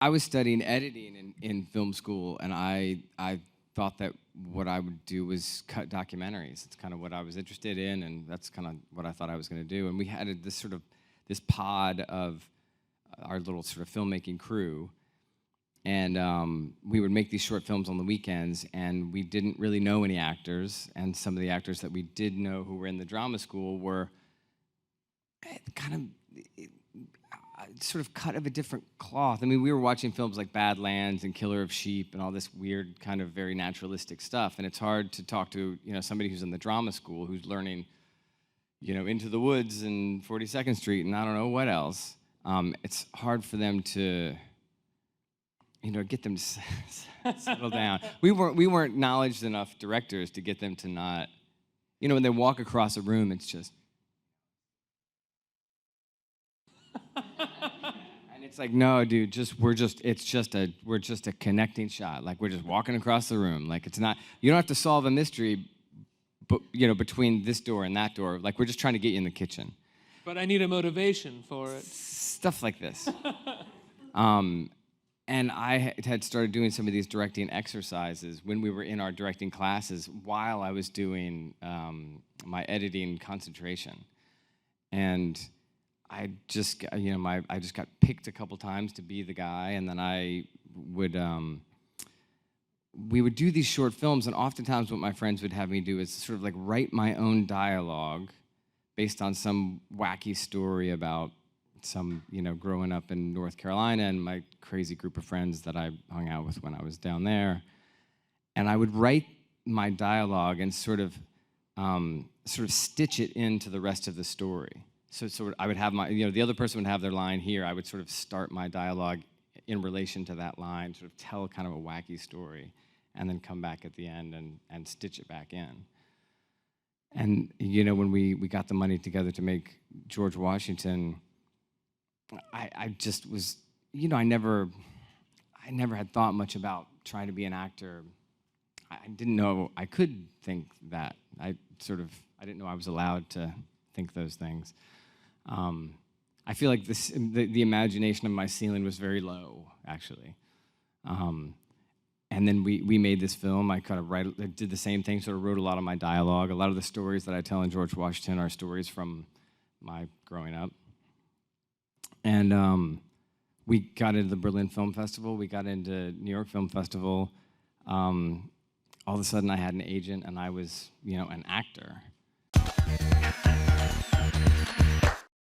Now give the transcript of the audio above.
I was studying editing in film school, and I thought that what I would do was cut documentaries. It's kind of what I was interested in, and that's kind of what I thought I was going to do. And we had this pod of our little sort of filmmaking crew, and we would make these short films on the weekends, and we didn't really know any actors, and some of the actors that we did know who were in the drama school were kind of sort of cut of a different cloth. I mean, we were watching films like Badlands and Killer of Sheep and all this weird kind of very naturalistic stuff, and it's hard to talk to somebody who's in the drama school who's learning Into the Woods and 42nd Street and I don't know what else. It's hard for them to get them to settle down. We weren't knowledgeable enough directors to get them to not, when they walk across a room, it's just. And it's like, no, dude, we're just a connecting shot. Like, we're just walking across the room. Like, it's not, you don't have to solve a mystery, but between this door and that door. Like, we're just trying to get you in the kitchen. But I need a motivation for it. Stuff like this. And I had started doing some of these directing exercises when we were in our directing classes while I was doing my editing concentration. And I just got picked a couple times to be the guy, and then we would do these short films, and oftentimes what my friends would have me do is sort of like write my own dialogue based on some wacky story about some, growing up in North Carolina and my crazy group of friends that I hung out with when I was down there. And I would write my dialogue and sort of stitch it into the rest of the story. So I would have the other person would have their line here. I would sort of start my dialogue in relation to that line, sort of tell kind of a wacky story, and then come back at the end and stitch it back in. And, when we got the money together to make George Washington, I just was, I never had thought much about trying to be an actor. I didn't know I could think that. I didn't know I was allowed to think those things. I feel like the imagination of my ceiling was very low, actually. And then we made this film. I did the same thing, sort of wrote a lot of my dialogue. A lot of the stories that I tell in George Washington are stories from my growing up. And we got into the Berlin Film Festival. We got into New York Film Festival. All of a sudden, I had an agent, and I was, an actor.